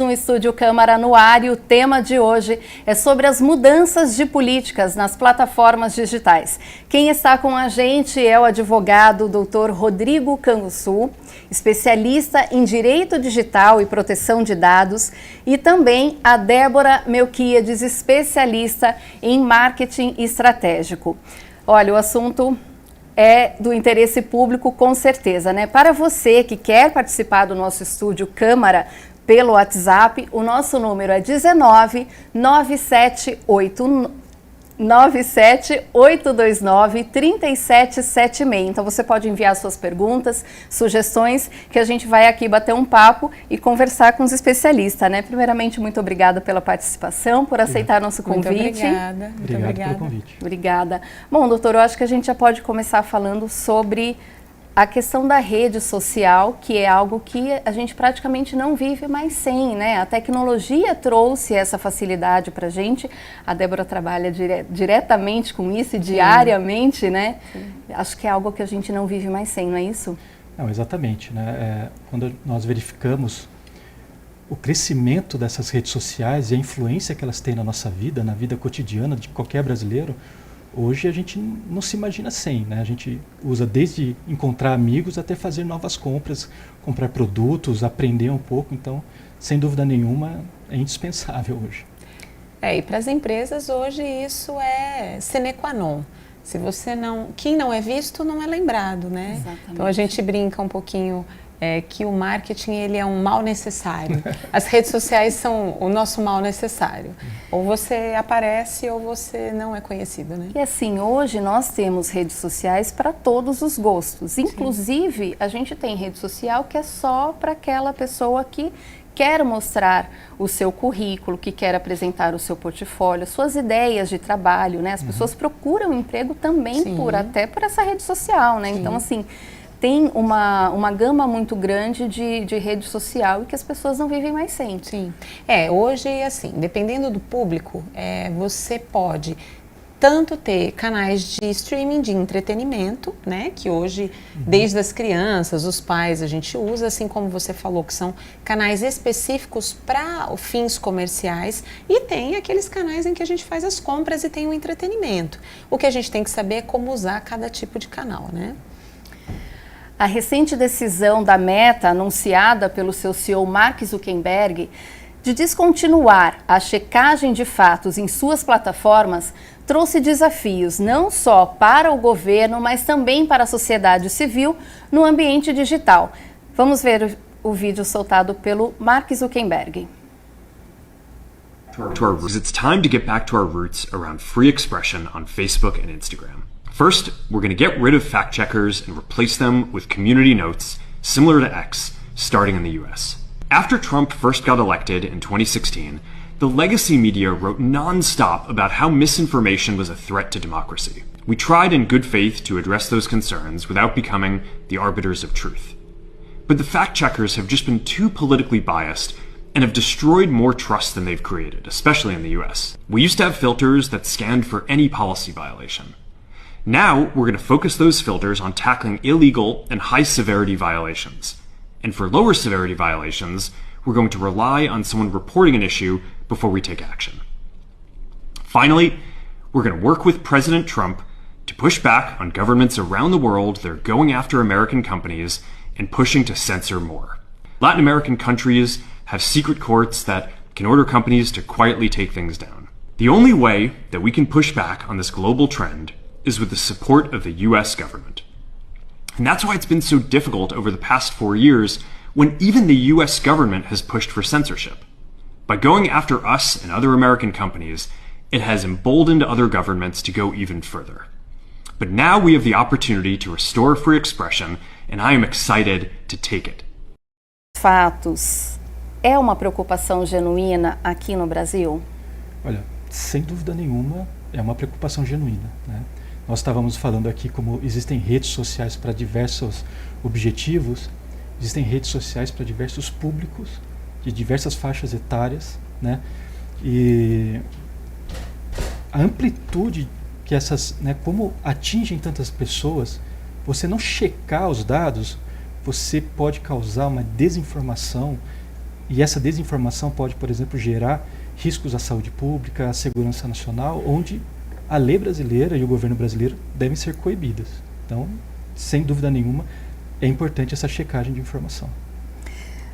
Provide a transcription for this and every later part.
No Estúdio Câmara no ar, e o tema de hoje é sobre as mudanças de políticas nas plataformas digitais. Quem está com a gente é o advogado Dr. Rodrigo Canguçu, especialista em Direito Digital e Proteção de Dados, e também a Débora Melquiades, especialista em Marketing Estratégico. Olha, o assunto é do interesse público, com certeza, né? Para você que quer participar do nosso Estúdio Câmara pelo WhatsApp, o nosso número é 19 97829 3776. Então você pode enviar suas perguntas, sugestões, que a gente vai aqui bater um papo e conversar com os especialistas, né? Primeiramente, muito obrigada pela participação, por aceitar nosso convite. Muito obrigada. Obrigado pelo convite. Obrigada. Bom, doutor, eu acho que a gente já pode começar falando sobre a questão da rede social, que é algo que a gente praticamente não vive mais sem, né? A tecnologia trouxe essa facilidade para a gente. A Débora trabalha diretamente com isso, diariamente, né? Sim. Acho que é algo que a gente não vive mais sem, não é isso? Não, exatamente, né? Quando nós verificamos o crescimento dessas redes sociais e a influência que elas têm na nossa vida, na vida cotidiana de qualquer brasileiro, hoje a gente não se imagina sem, né? A gente usa desde encontrar amigos até fazer novas compras, comprar produtos, aprender um pouco. Então, sem dúvida nenhuma, é indispensável hoje. E para as empresas hoje isso é sine qua non. Se você quem não é visto não é lembrado, né? Exatamente. Então a gente brinca um pouquinho que o marketing ele é um mal necessário. As redes sociais são o nosso mal necessário. Ou você aparece ou você não é conhecido, né? E assim, hoje nós temos redes sociais para todos os gostos. Inclusive, sim, a gente tem rede social que é só para aquela pessoa que quer mostrar o seu currículo, que quer apresentar o seu portfólio, suas ideias de trabalho, né? As pessoas procuram emprego também até por essa rede social, né? Sim. Então, assim, tem uma gama muito grande de rede social e que as pessoas não vivem mais sem. Sim. Hoje, assim, dependendo do público, você pode tanto ter canais de streaming de entretenimento, né, que hoje, desde as crianças, os pais, a gente usa, assim como você falou, que são canais específicos para fins comerciais, e tem aqueles canais em que a gente faz as compras e tem o entretenimento. O que a gente tem que saber é como usar cada tipo de canal, né? A recente decisão da Meta, anunciada pelo seu CEO Mark Zuckerberg, de descontinuar a checagem de fatos em suas plataformas, trouxe desafios não só para o governo, mas também para a sociedade civil no ambiente digital. Vamos ver o vídeo soltado pelo Mark Zuckerberg. It's time to get back to our roots around free expression on Facebook and Instagram. First, we're going to get rid of fact checkers and replace them with community notes, similar to X, starting in the US. After Trump first got elected in 2016, the legacy media wrote non-stop about how misinformation was a threat to democracy. We tried in good faith to address those concerns without becoming the arbiters of truth. But the fact checkers have just been too politically biased and have destroyed more trust than they've created, especially in the US. We used to have filters that scanned for any policy violation. Now, we're going to focus those filters on tackling illegal and high-severity violations. And for lower severity violations, we're going to rely on someone reporting an issue before we take action. Finally, we're going to work with President Trump to push back on governments around the world that are going after American companies and pushing to censor more. Latin American countries have secret courts that can order companies to quietly take things down. The only way that we can push back on this global trend is with the support of the US government. And that's why it's been so difficult over the past 4 years when even the US government has pushed for censorship. By going after us and other American companies, it has emboldened other governments to go even further. But now we have the opportunity to restore free expression, and I am excited to take it. Fatos é uma preocupação genuína aqui no Brasil? Olha, sem dúvida nenhuma, é uma preocupação genuína, né? Nós estávamos falando aqui como existem redes sociais para diversos objetivos, existem redes sociais para diversos públicos, de diversas faixas etárias, né? E a amplitude que essas, né, como atingem tantas pessoas, você não checar os dados, você pode causar uma desinformação E essa desinformação pode, por exemplo, gerar riscos à saúde pública, à segurança nacional, onde a lei brasileira e o governo brasileiro devem ser coibidas. Então, sem dúvida nenhuma, é importante essa checagem de informação.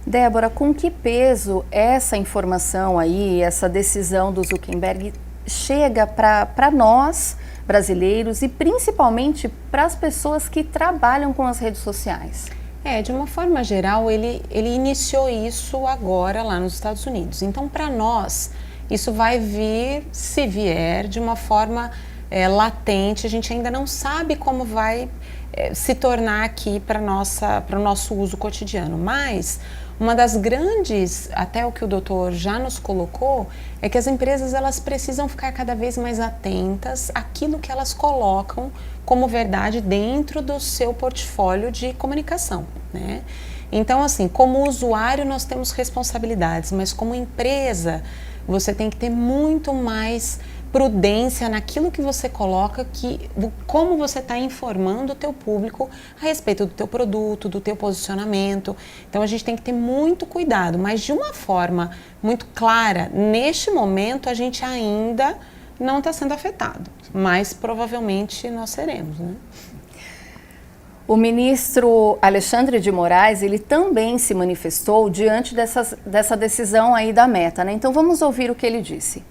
Débora, com que peso essa informação aí, essa decisão do Zuckerberg chega para nós, brasileiros, e principalmente para as pessoas que trabalham com as redes sociais? De uma forma geral, ele iniciou isso agora lá nos Estados Unidos. Então, para nós, isso vai vir, se vier, de uma forma latente. A gente ainda não sabe como vai se tornar aqui para o nosso uso cotidiano. Mas uma das grandes, até o que o doutor já nos colocou, é que as empresas elas precisam ficar cada vez mais atentas àquilo que elas colocam como verdade dentro do seu portfólio de comunicação, né? Então, assim, como usuário nós temos responsabilidades, mas como empresa você tem que ter muito mais prudência naquilo que você coloca, como você está informando o teu público a respeito do teu produto, do teu posicionamento. Então a gente tem que ter muito cuidado, mas de uma forma muito clara, neste momento a gente ainda não está sendo afetado, mas provavelmente nós seremos, né? O ministro Alexandre de Moraes, ele também se manifestou diante dessa decisão aí da Meta, né? Então vamos ouvir o que ele disse.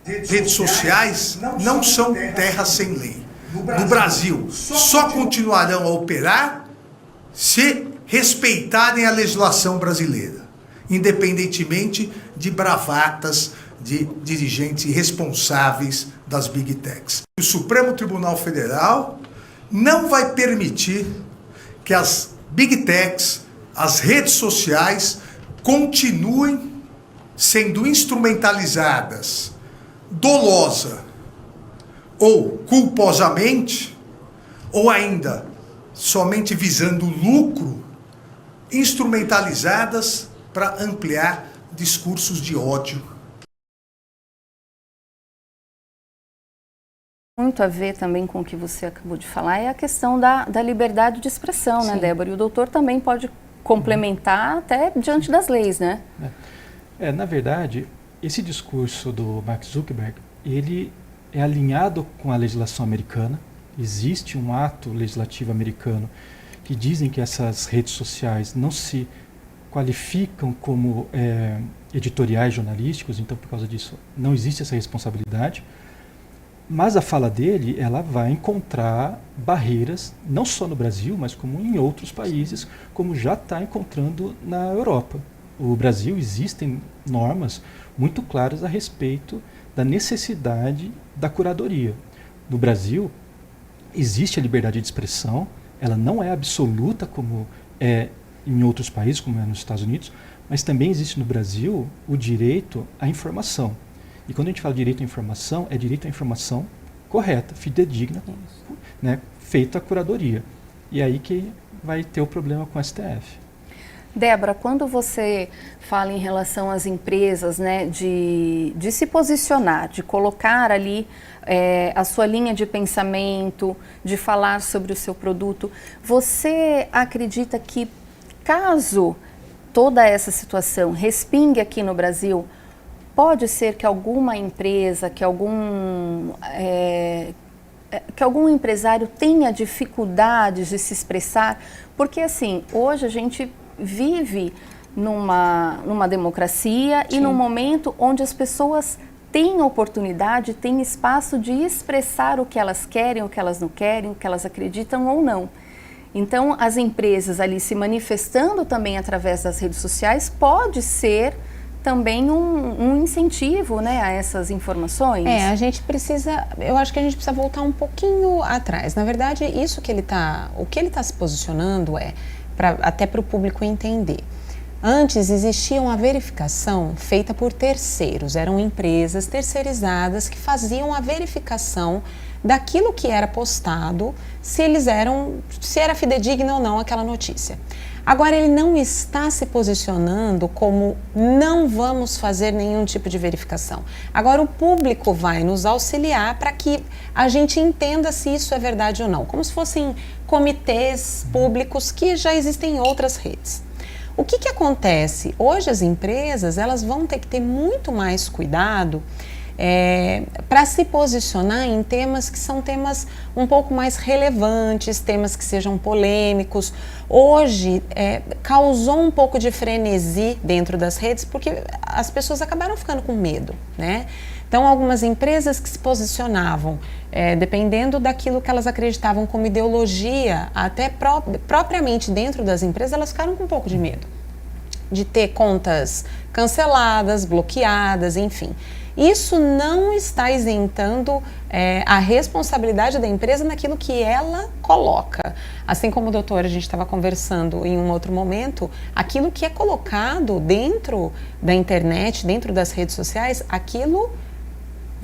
Redes sociais não são terra sem lei. No Brasil, só continuarão a operar se respeitarem a legislação brasileira, independentemente de bravatas de dirigentes irresponsáveis das Big Techs. O Supremo Tribunal Federal não vai permitir que as Big Techs, as redes sociais, continuem sendo instrumentalizadas dolosa ou culposamente, ou ainda somente visando lucro, instrumentalizadas para ampliar discursos de ódio. Muito a ver também com o que você acabou de falar é a questão da liberdade de expressão, sim, né, Débora? E o doutor também pode complementar até diante das leis, né? Na verdade, esse discurso do Mark Zuckerberg, ele é alinhado com a legislação americana. Existe um ato legislativo americano que dizem que essas redes sociais não se qualificam como editoriais jornalísticos, então por causa disso não existe essa responsabilidade. Mas a fala dele, ela vai encontrar barreiras, não só no Brasil, mas como em outros países, como já está encontrando na Europa. No Brasil existem normas muito claras a respeito da necessidade da curadoria. No Brasil, existe a liberdade de expressão, ela não é absoluta como é em outros países, como é nos Estados Unidos, mas também existe no Brasil o direito à informação. E quando a gente fala direito à informação, é direito à informação correta, fidedigna, né, feita a curadoria. E aí que vai ter o problema com o STF. Débora, quando você fala em relação às empresas, né, de se posicionar, de colocar ali a sua linha de pensamento, de falar sobre o seu produto, você acredita que caso toda essa situação respingue aqui no Brasil, pode ser que alguma empresa, que algum empresário tenha dificuldades de se expressar? Porque assim, hoje a gente vive numa democracia, sim, e num momento onde as pessoas têm oportunidade, têm espaço de expressar o que elas querem, o que elas não querem, o que elas acreditam ou não. Então, as empresas ali se manifestando também através das redes sociais pode ser também um incentivo, né, a essas informações? A gente precisa, eu acho que a gente precisa voltar um pouquinho atrás. Na verdade, o que ele está se posicionando até para o público entender. Antes existia uma verificação feita por terceiros, eram empresas terceirizadas que faziam a verificação daquilo que era postado, se era fidedigna ou não aquela notícia. Agora ele não está se posicionando como não vamos fazer nenhum tipo de verificação. Agora o público vai nos auxiliar para que a gente entenda se isso é verdade ou não, como se fossem comitês públicos que já existem em outras redes. O que acontece? Hoje as empresas elas vão ter que ter muito mais cuidado para se posicionar em temas que são temas um pouco mais relevantes, temas que sejam polêmicos. Hoje causou um pouco de frenesi dentro das redes porque as pessoas acabaram ficando com medo, né? Então, algumas empresas que se posicionavam, dependendo daquilo que elas acreditavam como ideologia, até propriamente dentro das empresas, elas ficaram com um pouco de medo de ter contas canceladas, bloqueadas, enfim. Isso não está isentando a responsabilidade da empresa naquilo que ela coloca. Assim como, doutor, a gente estava conversando em um outro momento, aquilo que é colocado dentro da internet, dentro das redes sociais, aquilo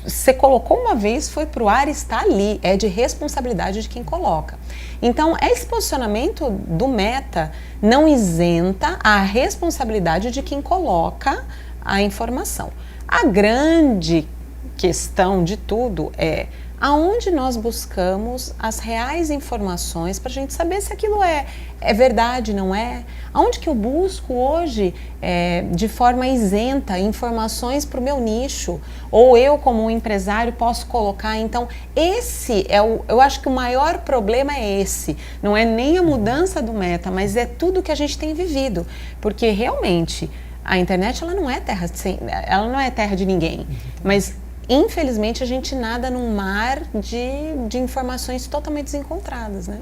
você colocou uma vez, foi para o ar, está ali, é de responsabilidade de quem coloca. Então, esse posicionamento do Meta não isenta a responsabilidade de quem coloca a informação. A grande questão de tudo é aonde nós buscamos as reais informações para a gente saber se aquilo é verdade, não é? Aonde que eu busco hoje, de forma isenta, informações para o meu nicho? Ou eu, como um empresário, posso colocar? Então, esse eu acho que o maior problema é esse. Não é nem a mudança do Meta, mas é tudo que a gente tem vivido. Porque, realmente, a internet ela não é terra de ninguém. Mas infelizmente a gente nada num mar de informações totalmente desencontradas, né?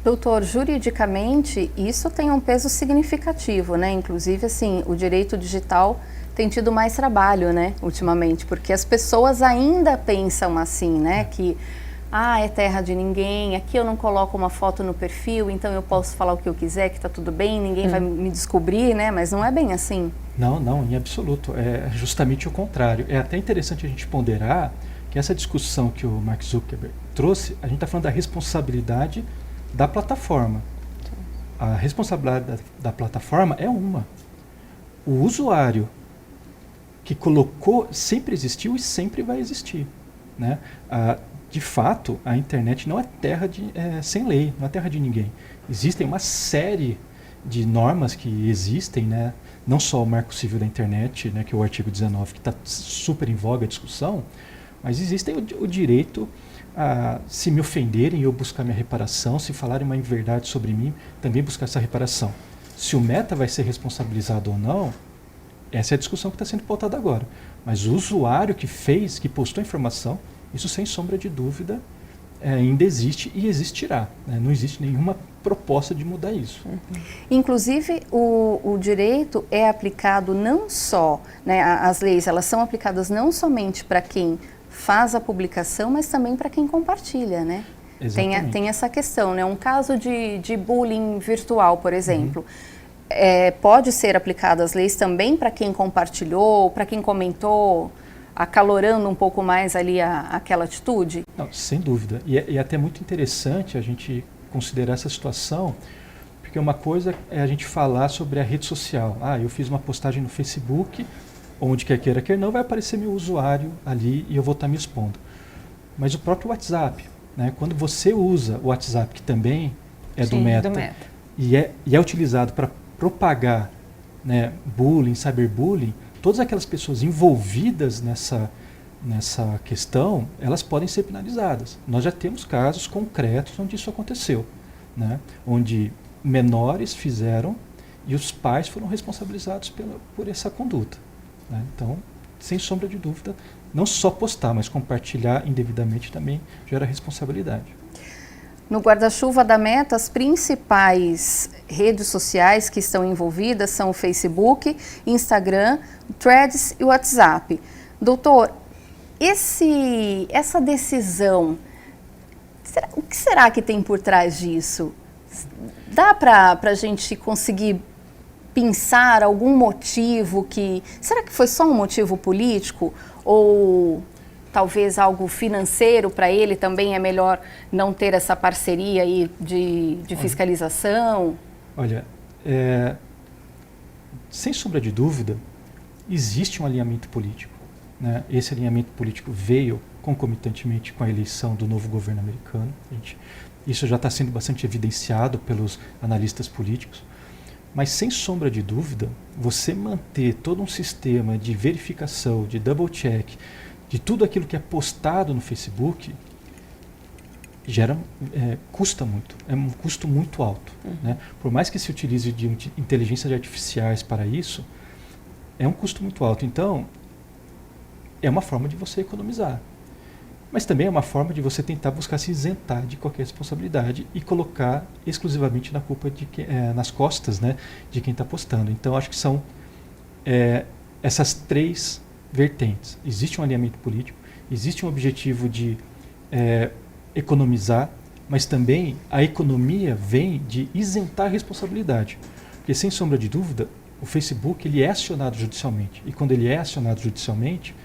Doutor, juridicamente isso tem um peso significativo, né? Inclusive, assim, o direito digital tem tido mais trabalho, né, ultimamente, porque as pessoas ainda pensam assim, né, que é terra de ninguém, aqui eu não coloco uma foto no perfil, então eu posso falar o que eu quiser, que tá tudo bem, ninguém vai me descobrir, né, mas não é bem assim. Não, em absoluto, é justamente o contrário. É até interessante a gente ponderar que essa discussão que o Mark Zuckerberg trouxe, a gente está falando da responsabilidade da plataforma. A responsabilidade da plataforma é uma. O usuário que colocou sempre existiu e sempre vai existir, né? De fato, a internet não é terra sem lei, não é terra de ninguém. Existem uma série de normas que existem, né? Não só o Marco Civil da Internet, né, que é o artigo 19, que está super em voga a discussão, mas existem o direito a, se me ofenderem, eu buscar minha reparação, se falarem uma inverdade sobre mim, também buscar essa reparação. Se o Meta vai ser responsabilizado ou não, essa é a discussão que está sendo pautada agora. Mas o usuário que postou a informação, isso sem sombra de dúvida ainda existe e existirá, né? Não existe nenhuma proposta de mudar isso. Inclusive, o direito é aplicado não só, né, as leis, elas são aplicadas não somente para quem faz a publicação, mas também para quem compartilha, né? Tem essa questão, né? Um caso de bullying virtual, por exemplo, pode ser aplicado as leis também para quem compartilhou, para quem comentou, acalorando um pouco mais ali aquela atitude? Não, sem dúvida. E é até muito interessante a gente considerar essa situação, porque uma coisa é a gente falar sobre a rede social. Eu fiz uma postagem no Facebook, onde quer queira, quer não, vai aparecer meu usuário ali e eu vou estar me expondo. Mas o próprio WhatsApp, né? Quando você usa o WhatsApp, que também é do Meta, e é utilizado para propagar, né, bullying, cyberbullying, todas aquelas pessoas envolvidas nessa questão, elas podem ser penalizadas. Nós já temos casos concretos onde isso aconteceu, né? Onde menores fizeram e os pais foram responsabilizados por essa conduta, né? Então, sem sombra de dúvida, não só postar, mas compartilhar indevidamente também gera responsabilidade. No guarda-chuva da Meta, as principais redes sociais que estão envolvidas são o Facebook, Instagram, Threads e o WhatsApp. Doutor, essa decisão, o que será que tem por trás disso? Dá para a gente conseguir pensar algum motivo será que foi só um motivo político? Ou talvez algo financeiro para ele também é melhor não ter essa parceria aí de fiscalização? Olha, sem sombra de dúvida, existe um alinhamento político, né? Esse alinhamento político veio concomitantemente com a eleição do novo governo americano. Isso já está sendo bastante evidenciado pelos analistas políticos. Mas, sem sombra de dúvida, você manter todo um sistema de verificação, de double check, de tudo aquilo que é postado no Facebook, custa muito, é um custo muito alto. Né? Por mais que se utilize de inteligências artificiais para isso, é um custo muito alto. Então, é uma forma de você economizar. Mas também é uma forma de você tentar buscar se isentar de qualquer responsabilidade e colocar exclusivamente na culpa nas costas, né, de quem está postando. Então, acho que são essas 3 vertentes. Existe um alinhamento político, existe um objetivo de economizar, mas também a economia vem de isentar a responsabilidade. Porque, sem sombra de dúvida, o Facebook ele é acionado judicialmente. E quando ele é acionado judicialmente,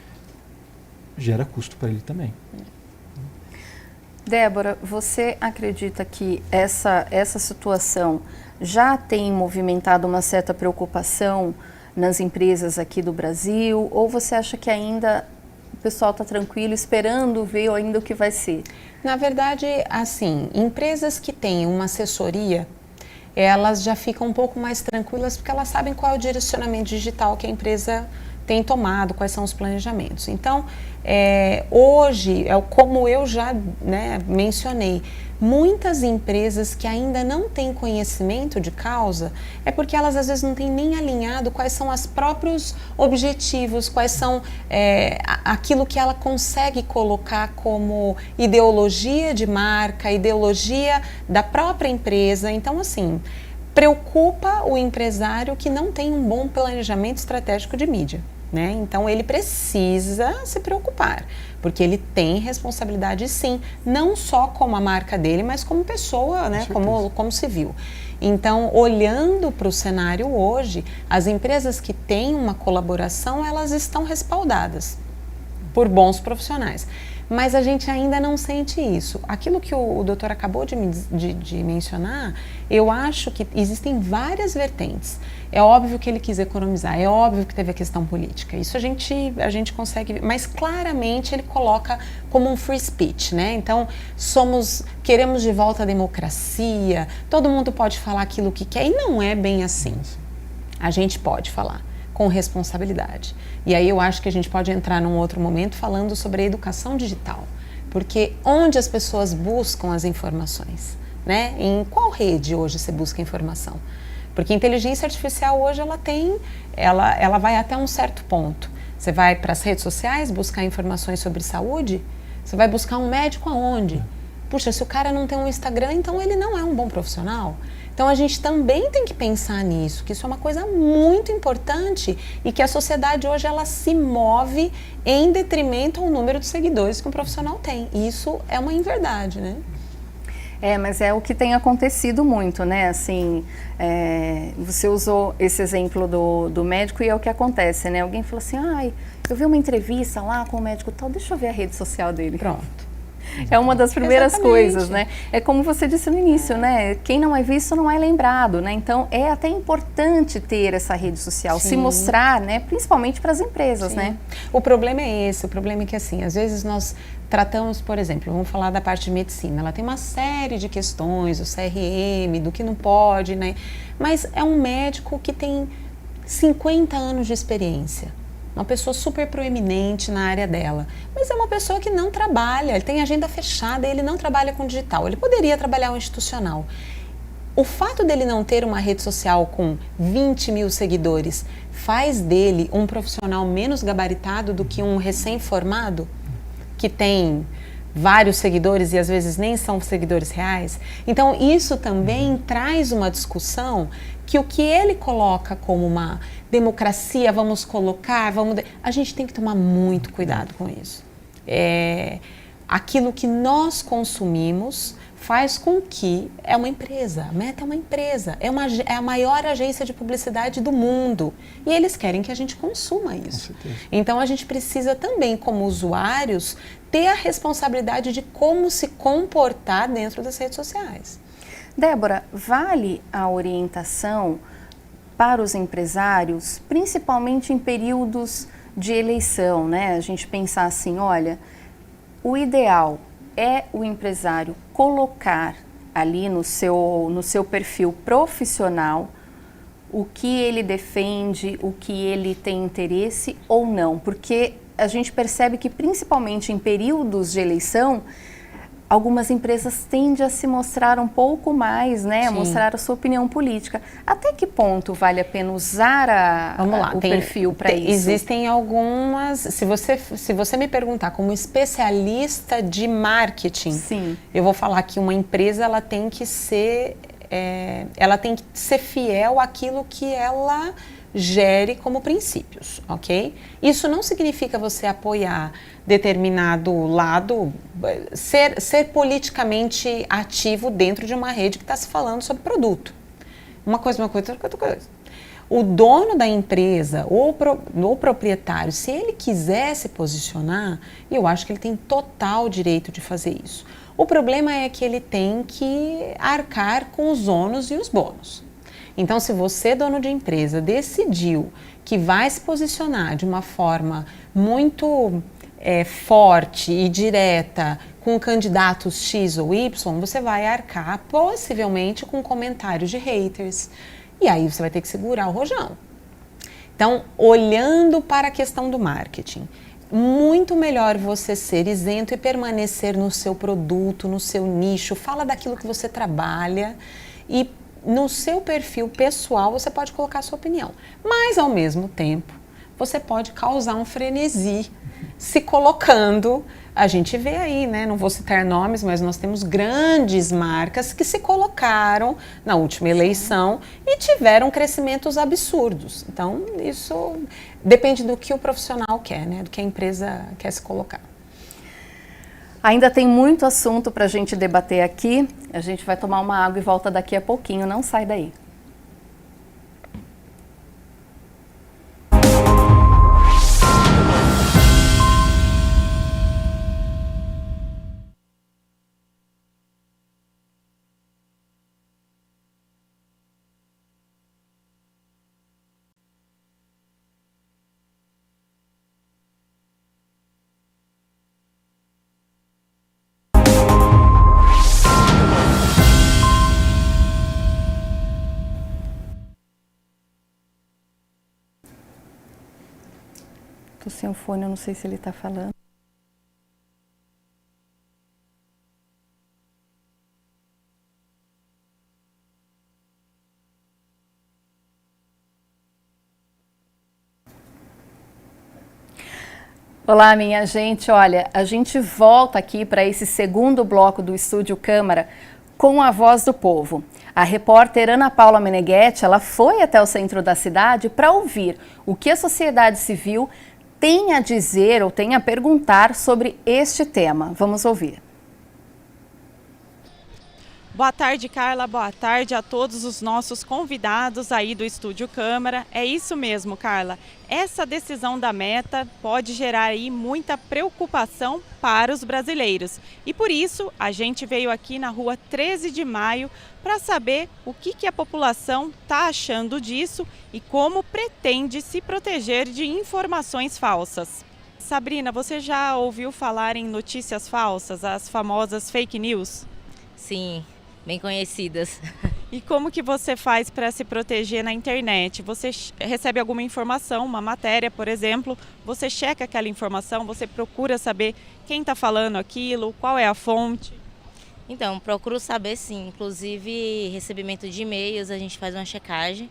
gera custo para ele também. Débora, você acredita que essa situação já tem movimentado uma certa preocupação nas empresas aqui do Brasil? Ou você acha que ainda o pessoal está tranquilo, esperando ver ainda o que vai ser? Na verdade, assim, empresas que têm uma assessoria, elas já ficam um pouco mais tranquilas porque elas sabem qual é o direcionamento digital que a empresa tem tomado, quais são os planejamentos. Então, hoje, como eu já mencionei, muitas empresas que ainda não têm conhecimento de causa é porque elas às vezes não têm nem alinhado quais são os próprios objetivos, quais são aquilo que ela consegue colocar como ideologia de marca, ideologia da própria empresa. Então, assim, preocupa o empresário que não tem um bom planejamento estratégico de mídia. Né? Então ele precisa se preocupar, porque ele tem responsabilidade sim, não só como a marca dele, mas como pessoa, né? como civil. Então, olhando para o cenário hoje, as empresas que têm uma colaboração, elas estão respaldadas por bons profissionais. Mas a gente ainda não sente isso. Aquilo que o doutor acabou de mencionar, eu acho que existem várias vertentes. É óbvio que ele quis economizar, é óbvio que teve a questão política. Isso a gente consegue ver, mas claramente ele coloca como um free speech, né? Então, queremos de volta a democracia, todo mundo pode falar aquilo que quer, e não é bem assim. A gente pode falar com responsabilidade. E aí eu acho que a gente pode entrar num outro momento falando sobre a educação digital, porque onde as pessoas buscam as informações, né? Em qual rede hoje você busca informação? Porque a inteligência artificial hoje ela vai até um certo ponto. Você vai para as redes sociais buscar informações sobre saúde? Você vai buscar um médico aonde? Puxa, se o cara não tem um Instagram, então ele não é um bom profissional. Então a gente também tem que pensar nisso, que isso é uma coisa muito importante e que a sociedade hoje ela se move em detrimento ao número de seguidores que um profissional tem. E isso é uma inverdade, né? Mas é o que tem acontecido muito, né? Assim, você usou esse exemplo do médico e é o que acontece, né? Alguém falou assim, eu vi uma entrevista lá com o médico tal, deixa eu ver a rede social dele. Pronto. É uma das primeiras Exatamente. coisas, né? É como você disse no início, né? Quem não é visto não é lembrado, né? Então, é até importante ter essa rede social, se mostrar, né? Principalmente para as empresas, né? O problema é esse, o problema é que, assim, às vezes nós tratamos, por exemplo, vamos falar da parte de medicina, ela tem uma série de questões, o CRM, do que não pode, né? Mas é um médico que tem 50 anos de experiência. Uma pessoa super proeminente na área dela, mas é uma pessoa que não trabalha, ele tem agenda fechada, ele não trabalha com digital, ele poderia trabalhar o institucional. O fato dele não ter uma rede social com 20 mil seguidores faz dele um profissional menos gabaritado do que um recém-formado que tem vários seguidores e às vezes nem são seguidores reais. Então isso também traz uma discussão que o que ele coloca como uma democracia, a gente tem que tomar muito cuidado com isso. Aquilo que nós consumimos faz com que é uma empresa, a Meta é uma empresa, é a maior agência de publicidade do mundo e eles querem que a gente consuma isso. Então a gente precisa também, como usuários, ter a responsabilidade de como se comportar dentro das redes sociais. Débora, vale a orientação para os empresários, principalmente em períodos de eleição, né? A gente pensar assim, olha, o ideal é o empresário colocar ali no seu perfil profissional o que ele defende, o que ele tem interesse ou não, porque a gente percebe que principalmente em períodos de eleição, algumas empresas tendem a se mostrar um pouco mais, né, a mostrar a sua opinião política. Até que ponto vale a pena usar o perfil para isso? Existem algumas, se você me perguntar como especialista de marketing, sim, eu vou falar que uma empresa ela tem que ser fiel àquilo que ela gere como princípios, ok? Isso não significa você apoiar determinado lado, ser politicamente ativo dentro de uma rede que está se falando sobre produto. Uma coisa, outra coisa. O dono da empresa ou o proprietário, se ele quiser se posicionar, eu acho que ele tem total direito de fazer isso. O problema é que ele tem que arcar com os ônus e os bônus. Então, se você, dono de empresa, decidiu que vai se posicionar de uma forma muito forte e direta com candidatos X ou Y, você vai arcar possivelmente com comentários de haters. E aí você vai ter que segurar o rojão. Então, olhando para a questão do marketing, muito melhor você ser isento e permanecer no seu produto, no seu nicho, fala daquilo que você trabalha e no seu perfil pessoal você pode colocar a sua opinião. Mas, ao mesmo tempo, você pode causar um frenesi se colocando. A gente vê aí, né? Não vou citar nomes, mas nós temos grandes marcas que se colocaram na última eleição e tiveram crescimentos absurdos. Então, isso depende do que o profissional quer, né? Do que a empresa quer se colocar. Ainda tem muito assunto para a gente debater aqui. A gente vai tomar uma água e volta daqui a pouquinho. Não sai daí. Tô sem o fone, eu não sei se ele tá falando. Olá, minha gente. Olha, a gente volta aqui para esse segundo bloco do Estúdio Câmara com a voz do povo. A repórter Ana Paula Meneghetti, ela foi até o centro da cidade para ouvir o que a sociedade civil tem a dizer ou tem a perguntar sobre este tema. Vamos ouvir. Boa tarde, Carla. Boa tarde a todos os nossos convidados aí do Estúdio Câmara. É isso mesmo, Carla. Essa decisão da Meta pode gerar aí muita preocupação para os brasileiros. E por isso, a gente veio aqui na rua 13 de Maio para saber o que a população está achando disso e como pretende se proteger de informações falsas. Sabrina, você já ouviu falar em notícias falsas, as famosas fake news? Sim, bem conhecidas. E como que você faz para se proteger na internet? Você recebe alguma informação, uma matéria, por exemplo, você checa aquela informação, você procura saber quem está falando aquilo, qual é a fonte? Então, procuro saber sim, inclusive recebimento de e-mails, a gente faz uma checagem.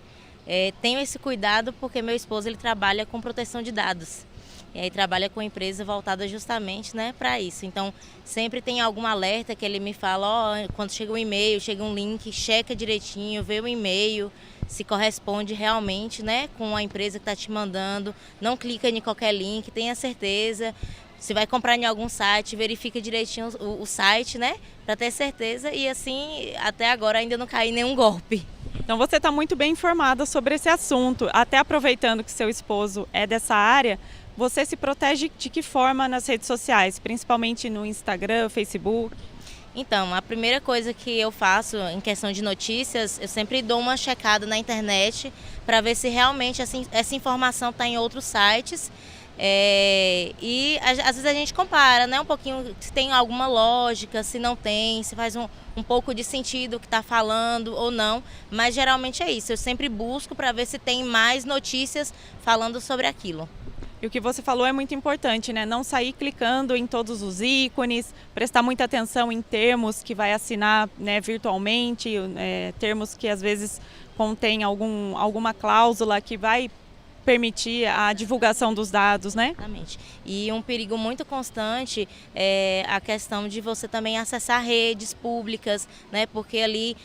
Tenho esse cuidado porque meu esposo ele trabalha com proteção de dados. E aí trabalha com empresa voltada justamente, né, para isso. Então, sempre tem algum alerta que ele me fala, quando chega um e-mail, chega um link, checa direitinho, vê o e-mail, se corresponde realmente, né, com a empresa que está te mandando. Não clica em qualquer link, tenha certeza. Se vai comprar em algum site, verifica direitinho o site, né, para ter certeza. E assim, até agora ainda não caí em nenhum golpe. Então você está muito bem informada sobre esse assunto. Até aproveitando que seu esposo é dessa área, você se protege de que forma nas redes sociais, principalmente no Instagram, Facebook? Então, a primeira coisa que eu faço em questão de notícias, eu sempre dou uma checada na internet para ver se realmente essa informação está em outros sites E às vezes a gente compara, né, um pouquinho se tem alguma lógica, se não tem, se faz um pouco de sentido o que está falando ou não, mas geralmente é isso, eu sempre busco para ver se tem mais notícias falando sobre aquilo. E o que você falou é muito importante, né? Não sair clicando em todos os ícones, prestar muita atenção em termos que vai assinar, né, virtualmente, termos que às vezes contém alguma cláusula que vai permitir a divulgação dos dados, né? Exatamente. E um perigo muito constante é a questão de você também acessar redes públicas, né? Porque ali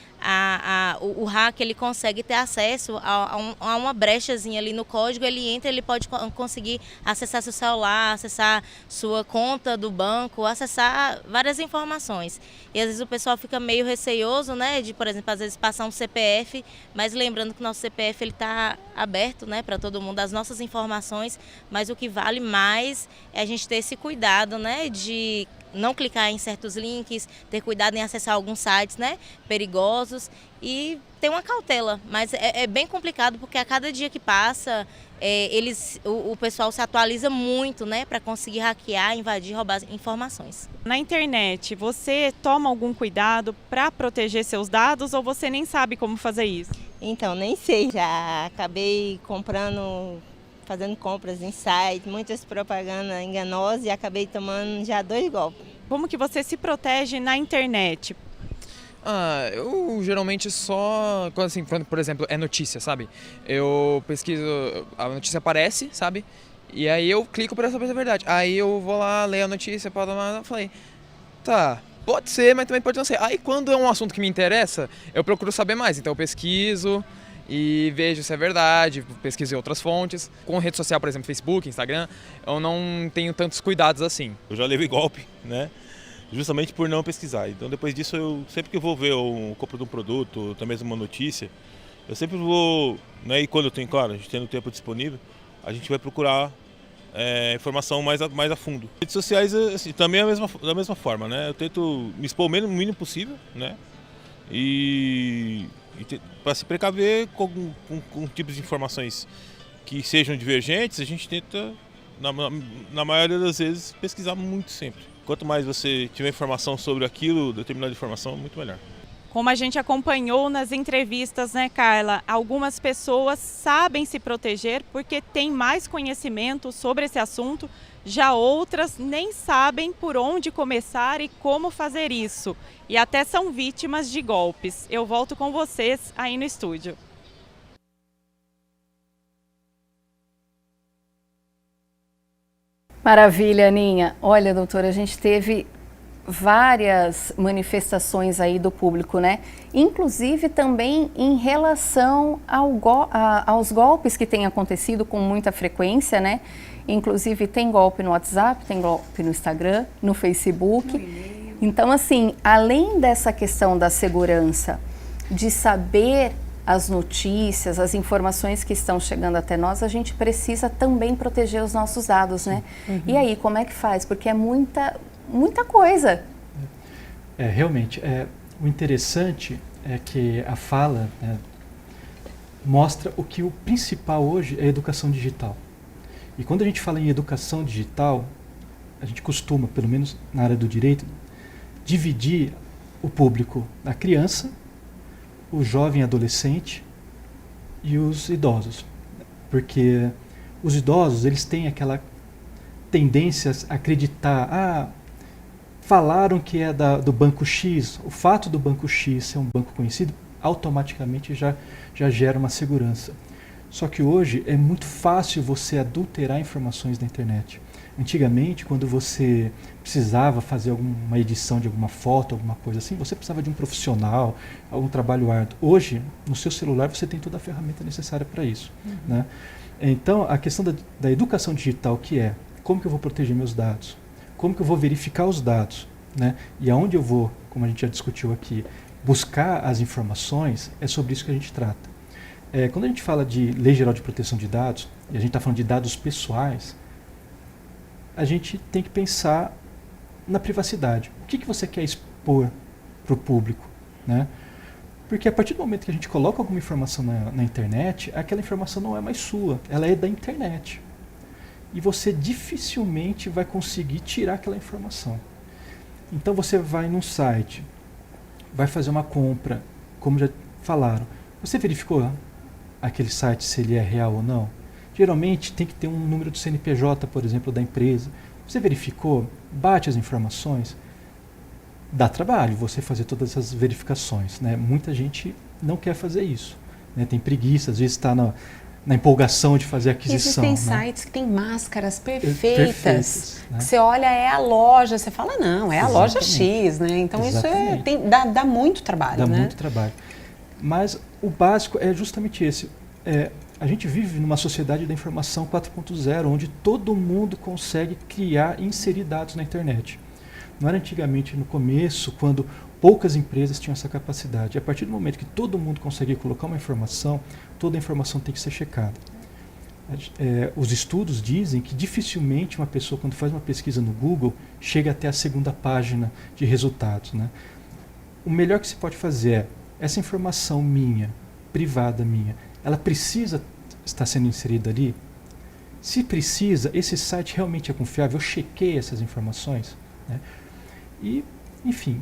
o hacker ele consegue ter acesso a uma brechazinha ali no código, ele entra, ele pode conseguir acessar seu celular, acessar sua conta do banco, acessar várias informações. E às vezes o pessoal fica meio receioso, né? De, por exemplo, às vezes passar um CPF, mas lembrando que o nosso CPF ele está aberto, né, para todo mundo, as nossas informações, mas o que vale mais é a gente ter esse cuidado, né, de não clicar em certos links, ter cuidado em acessar alguns sites, né, perigosos e ter uma cautela, mas é bem complicado porque a cada dia que passa o pessoal se atualiza muito, né, para conseguir hackear, invadir, roubar informações. Na internet, você toma algum cuidado para proteger seus dados ou você nem sabe como fazer isso? Então, nem sei, já acabei fazendo compras em site, muitas propagandas enganosas e acabei tomando já 2 golpes. Como que você se protege na internet? Eu geralmente só, assim, quando, por exemplo, é notícia, sabe? Eu pesquiso, a notícia aparece, sabe? E aí eu clico para saber se é verdade. Aí eu vou lá, leio a notícia, falei, tá, pode ser, mas também pode não ser. Aí quando é um assunto que me interessa, eu procuro saber mais, então eu pesquiso e vejo se é verdade, pesquiso em outras fontes. Com rede social, por exemplo, Facebook, Instagram, eu não tenho tantos cuidados assim. Eu já levei golpe, né? Justamente por não pesquisar. Então depois disso, sempre que eu vou ver o compra de um produto, até mesmo uma notícia, eu sempre vou, né, e quando eu tenho, claro, a gente tendo tempo disponível, a gente vai procurar informação mais a fundo. Redes sociais assim, também é da mesma forma, né? Eu tento me expor o mínimo possível, né? E para se precaver com tipos de informações que sejam divergentes, a gente tenta, na maioria das vezes, pesquisar muito sempre. Quanto mais você tiver informação sobre aquilo, determinada informação, muito melhor. Como a gente acompanhou nas entrevistas, né, Carla? Algumas pessoas sabem se proteger porque têm mais conhecimento sobre esse assunto, já outras nem sabem por onde começar e como fazer isso. E até são vítimas de golpes. Eu volto com vocês aí no estúdio. Maravilha, Aninha. Olha, doutora, a gente teve várias manifestações aí do público, né? Inclusive também em relação aos golpes que têm acontecido com muita frequência, né? Inclusive tem golpe no WhatsApp, tem golpe no Instagram, no Facebook. Então, assim, além dessa questão da segurança, de saber as notícias, as informações que estão chegando até nós, a gente precisa também proteger os nossos dados, né? Uhum. E aí, como é que faz? Porque é muita coisa. Realmente, o interessante é que a fala, né, mostra o que o principal hoje é a educação digital. E quando a gente fala em educação digital, a gente costuma, pelo menos na área do direito, dividir o público na criança, o jovem adolescente e os idosos. Porque os idosos, eles têm aquela tendência a acreditar, falaram que é do Banco X, o fato do Banco X ser um banco conhecido, automaticamente já gera uma segurança. Só que hoje é muito fácil você adulterar informações na internet. Antigamente, quando você precisava fazer alguma edição de alguma foto, alguma coisa assim, você precisava de um profissional, algum trabalho árduo. Hoje, no seu celular, você tem toda a ferramenta necessária para isso. Uhum. Né? Então, a questão da educação digital, que é como que eu vou proteger meus dados? Como que eu vou verificar os dados? Né? E aonde eu vou, como a gente já discutiu aqui, buscar as informações, é sobre isso que a gente trata. Quando a gente fala de Lei Geral de Proteção de Dados, e a gente está falando de dados pessoais, a gente tem que pensar na privacidade. O que você quer expor para o público? Né? Porque a partir do momento que a gente coloca alguma informação na internet, aquela informação não é mais sua, ela é da internet. e você dificilmente vai conseguir tirar aquela informação. Então você vai num site, vai fazer uma compra, como já falaram, você verificou aquele site se ele é real ou não? Geralmente tem que ter um número do CNPJ, por exemplo, da empresa. Você verificou? Bate as informações? Dá trabalho você fazer todas essas verificações, né? Muita gente não quer fazer isso, né? Tem preguiça, às vezes está na empolgação de fazer a aquisição. Existem né? sites que têm máscaras perfeitas, né? que você olha, é a loja, você fala, não, é a loja Exatamente. X, né? Então Exatamente. isso dá muito trabalho, Dá né? muito trabalho. Mas o básico é justamente esse. A gente vive numa sociedade da informação 4.0, onde todo mundo consegue criar e inserir dados na internet. Não era antigamente, no começo, quando poucas empresas tinham essa capacidade. A partir do momento que todo mundo consegue colocar uma informação, toda a informação tem que ser checada. Os estudos dizem que dificilmente uma pessoa, quando faz uma pesquisa no Google, chega até a segunda página de resultados, né? O melhor que se pode fazer é, essa informação minha, privada minha, ela precisa estar sendo inserida ali? Se precisa, esse site realmente é confiável? Eu chequei essas informações, né? E, enfim,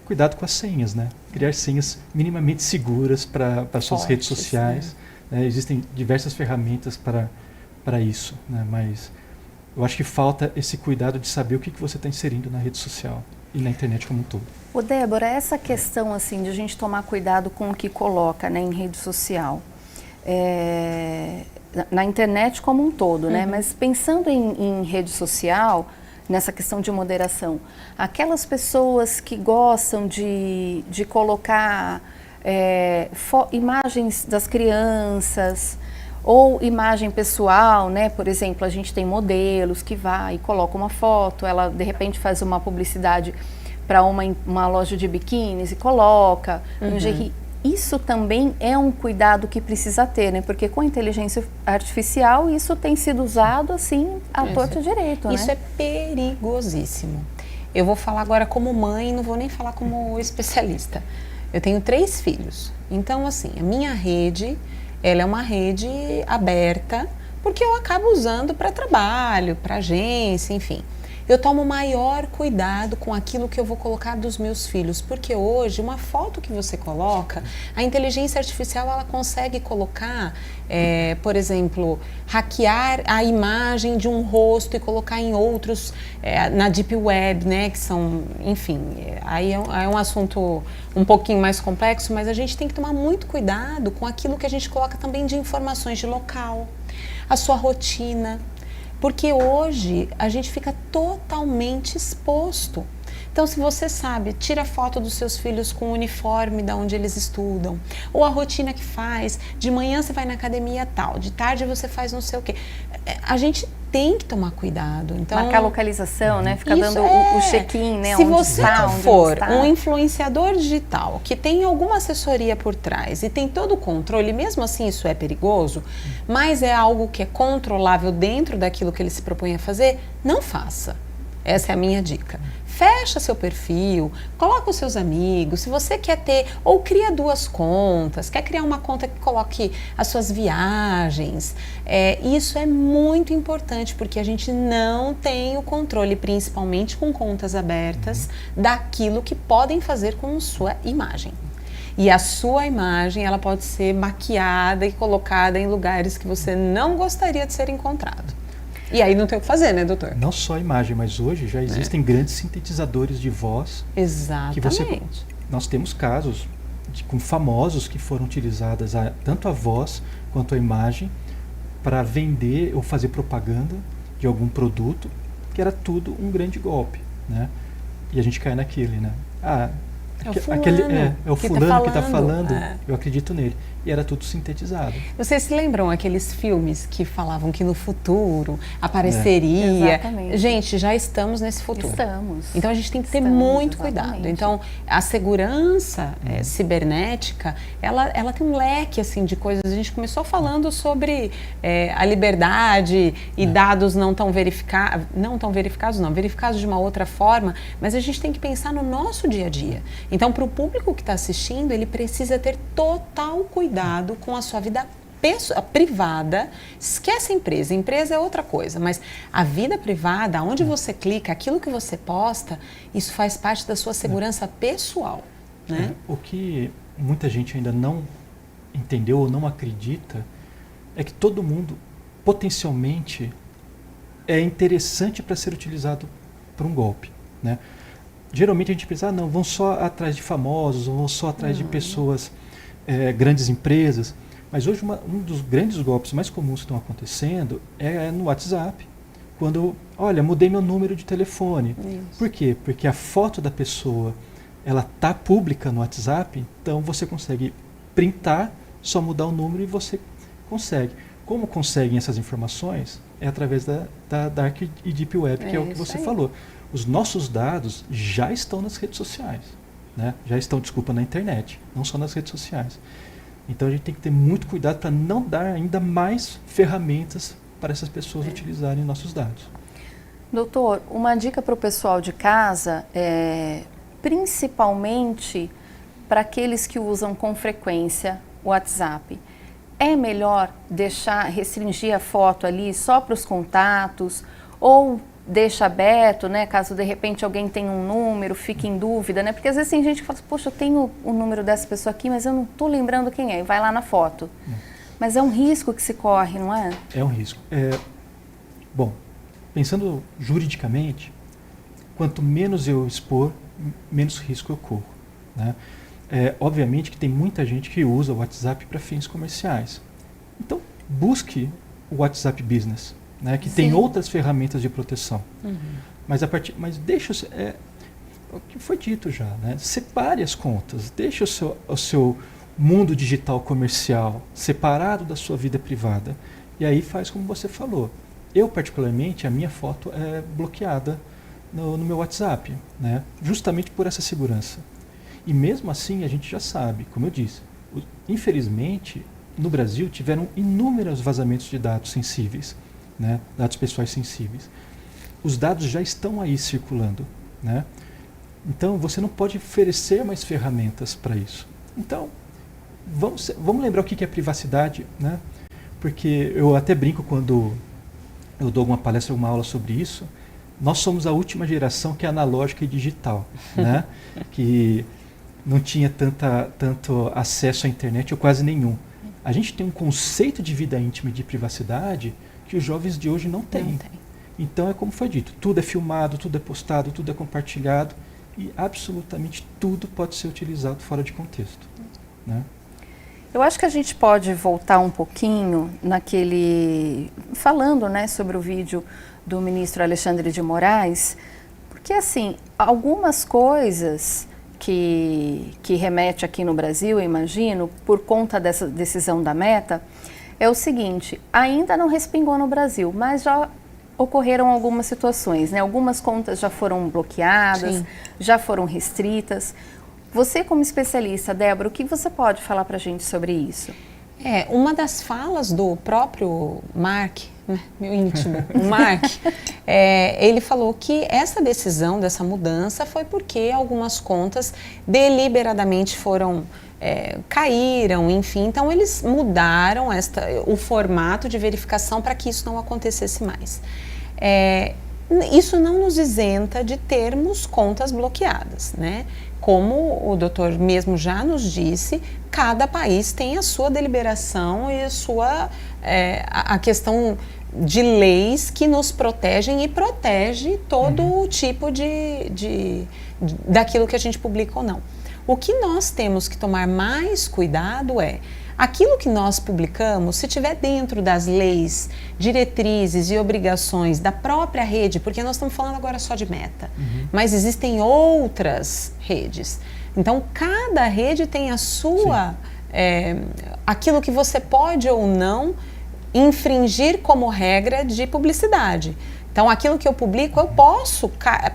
cuidado com as senhas, né? Criar senhas minimamente seguras para suas redes sociais. Né? Existem diversas ferramentas para isso, né? Mas eu acho que falta esse cuidado de saber o que você está inserindo na rede social e na internet como um todo. Ô Débora, essa questão assim de a gente tomar cuidado com o que coloca, né, em rede social, na internet como um todo, né? Mas pensando em rede social, nessa questão de moderação, aquelas pessoas que gostam de colocar imagens das crianças ou imagem pessoal, né? Por exemplo, a gente tem modelos que vai e coloca uma foto, ela de repente faz uma publicidade para uma loja de biquínis e coloca lingerie. Isso também é um cuidado que precisa ter, né? Porque com a inteligência artificial isso tem sido usado assim à torta e direito, né? Isso é perigosíssimo. Eu vou falar agora como mãe, não vou nem falar como especialista. Eu tenho 3 filhos, então assim, a minha rede, ela é uma rede aberta, porque eu acabo usando para trabalho, para agência, enfim. Eu tomo maior cuidado com aquilo que eu vou colocar dos meus filhos, porque hoje uma foto que você coloca, a inteligência artificial ela consegue colocar, por exemplo, hackear a imagem de um rosto e colocar em outros, na Deep Web, né, que são, enfim, aí é um assunto um pouquinho mais complexo, mas a gente tem que tomar muito cuidado com aquilo que a gente coloca também de informações de local, a sua rotina. Porque hoje a gente fica totalmente exposto. Então, se você sabe, tira foto dos seus filhos com o uniforme da onde eles estudam, ou a rotina que faz, de manhã você vai na academia tal, de tarde você faz não sei o quê. A gente tem que tomar cuidado. Então, marcar a localização, né? Ficar dando o check-in, né? Se você for um influenciador digital que tem alguma assessoria por trás e tem todo o controle, mesmo assim isso é perigoso, mas é algo que é controlável dentro daquilo que ele se propõe a fazer, não faça. Essa é a minha dica. Fecha seu perfil, coloca os seus amigos, se você quer ter, ou cria 2 contas, quer criar uma conta que coloque as suas viagens, isso é muito importante, porque a gente não tem o controle, principalmente com contas abertas, daquilo que podem fazer com sua imagem. E a sua imagem, ela pode ser maquiada e colocada em lugares que você não gostaria de ser encontrado. E aí não tem o que fazer, né, doutor? Não só a imagem, mas hoje já existem grandes sintetizadores de voz. Exatamente. Nós temos casos com famosos que foram utilizadas tanto a voz quanto a imagem para vender ou fazer propaganda de algum produto, que era tudo um grande golpe, né? E a gente cai naquele, né? É o fulano que está falando, eu acredito nele. E era tudo sintetizado. Vocês se lembram aqueles filmes que falavam que no futuro apareceria? Exatamente. Gente, já estamos nesse futuro. Estamos. Então a gente tem que ter muito exatamente. cuidado. Então a segurança cibernética, ela tem um leque assim de coisas. A gente começou falando sobre a liberdade e dados verificados de uma outra forma, mas a gente tem que pensar no nosso dia a dia. Então, para o público que está assistindo, ele precisa ter total cuidado com a sua vida privada, esquece a empresa. A empresa é outra coisa, mas a vida privada, onde você clica, aquilo que você posta, isso faz parte da sua segurança pessoal. Né? O que muita gente ainda não entendeu ou não acredita é que todo mundo potencialmente é interessante para ser utilizado por um golpe, né? Geralmente a gente pensa, não, vão só atrás de famosos, ou vão só atrás de pessoas, grandes empresas. Mas hoje um dos grandes golpes mais comuns que estão acontecendo é no WhatsApp. Quando, olha, mudei meu número de telefone. Isso. Por quê? Porque a foto da pessoa, ela está pública no WhatsApp, então você consegue printar, só mudar o número e você consegue. Como conseguem essas informações? É através da Dark e Deep Web, que é o que você falou. Os nossos dados já estão nas redes sociais, né? Já estão, na internet, não só nas redes sociais. Então a gente tem que ter muito cuidado para não dar ainda mais ferramentas para essas pessoas utilizarem nossos dados. Doutor, uma dica para o pessoal de casa, principalmente para aqueles que usam com frequência o WhatsApp. É melhor restringir a foto ali só para os contatos ou deixa aberto, né? Caso de repente alguém tenha um número, fique em dúvida, né? Porque às vezes tem gente que fala assim, poxa, eu tenho o número dessa pessoa aqui, mas eu não estou lembrando quem é, e vai lá na foto. Mas é um risco que se corre, não é? É um risco. Bom, pensando juridicamente, quanto menos eu expor, menos risco eu corro, né? Obviamente que tem muita gente que usa o WhatsApp para fins comerciais. Então, busque o WhatsApp Business, né, que tem outras ferramentas de proteção. Mas deixa o que foi dito já, né? Separe as contas, deixe o seu mundo digital comercial separado da sua vida privada. E aí faz como você falou. Eu, particularmente, a minha foto é bloqueada no meu WhatsApp, né? Justamente por essa segurança. E mesmo assim, a gente já sabe, como eu disse, infelizmente, no Brasil tiveram inúmeros vazamentos de dados sensíveis, né? Dados pessoais sensíveis. Os dados já estão aí circulando, né? Então, você não pode oferecer mais ferramentas para isso. Então, vamos lembrar o que é privacidade, né? Porque eu até brinco quando eu dou alguma palestra, alguma aula sobre isso. Nós somos a última geração que é analógica e digital, né? Que não tinha tanto acesso à internet, ou quase nenhum. A gente tem um conceito de vida íntima e de privacidade que os jovens de hoje não têm. Então é como foi dito, tudo é filmado, tudo é postado, tudo é compartilhado e absolutamente tudo pode ser utilizado fora de contexto, né? Eu acho que a gente pode voltar um pouquinho falando, né, sobre o vídeo do ministro Alexandre de Moraes, porque assim, algumas coisas que remete aqui no Brasil, eu imagino, por conta dessa decisão da Meta, é o seguinte, ainda não respingou no Brasil, mas já ocorreram algumas situações, né? Algumas contas já foram bloqueadas, já foram restritas. Você, como especialista, Débora, o que você pode falar para a gente sobre isso? Uma das falas do próprio Mark, né, meu íntimo, o Mark, ele falou que essa decisão dessa mudança foi porque algumas contas deliberadamente caíram, enfim, então eles mudaram o formato de verificação para que isso não acontecesse mais. Isso não nos isenta de termos contas bloqueadas, né? Como o doutor mesmo já nos disse, cada país tem a sua deliberação e a questão de leis que nos protegem e protege todo o tipo daquilo que a gente publica ou não. O que nós temos que tomar mais cuidado é aquilo que nós publicamos, se estiver dentro das leis, diretrizes e obrigações da própria rede, porque nós estamos falando agora só de Meta, mas existem outras redes. Então, cada rede tem a sua, aquilo que você pode ou não infringir como regra de publicidade. Então, aquilo que eu publico,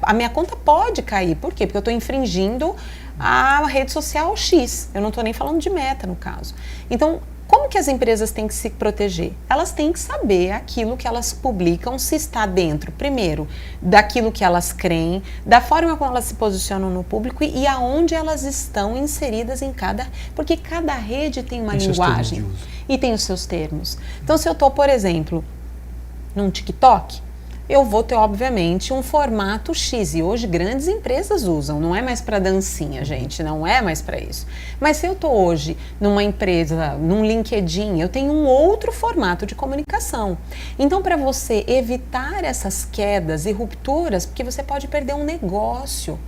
a minha conta pode cair. Por quê? Porque eu estou infringindo a rede social X. Eu não estou nem falando de Meta, no caso. Então, como que as empresas têm que se proteger? Elas têm que saber aquilo que elas publicam, se está dentro, primeiro, daquilo que elas creem, da forma como elas se posicionam no público e aonde elas estão inseridas em porque cada rede tem uma linguagem. e tem os seus termos. Então, se eu estou, por exemplo, num TikTok, eu vou ter, obviamente, um formato X. E hoje grandes empresas usam. Não é mais para dancinha, gente. Não é mais para isso. Mas se eu estou hoje numa empresa, num LinkedIn, eu tenho um outro formato de comunicação. Então, para você evitar essas quedas e rupturas, porque você pode perder um negócio.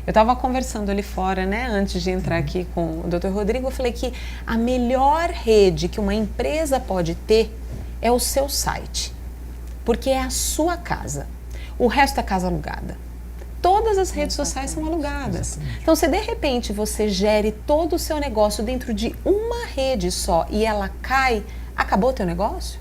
Eu estava conversando ali fora, né, antes de entrar aqui com o Dr. Rodrigo, eu falei que a melhor rede que uma empresa pode ter é o seu site. Porque é a sua casa. O resto é casa alugada. Todas as redes sociais são alugadas. Então, se de repente você gere todo o seu negócio dentro de uma rede só e ela cai, acabou o teu negócio?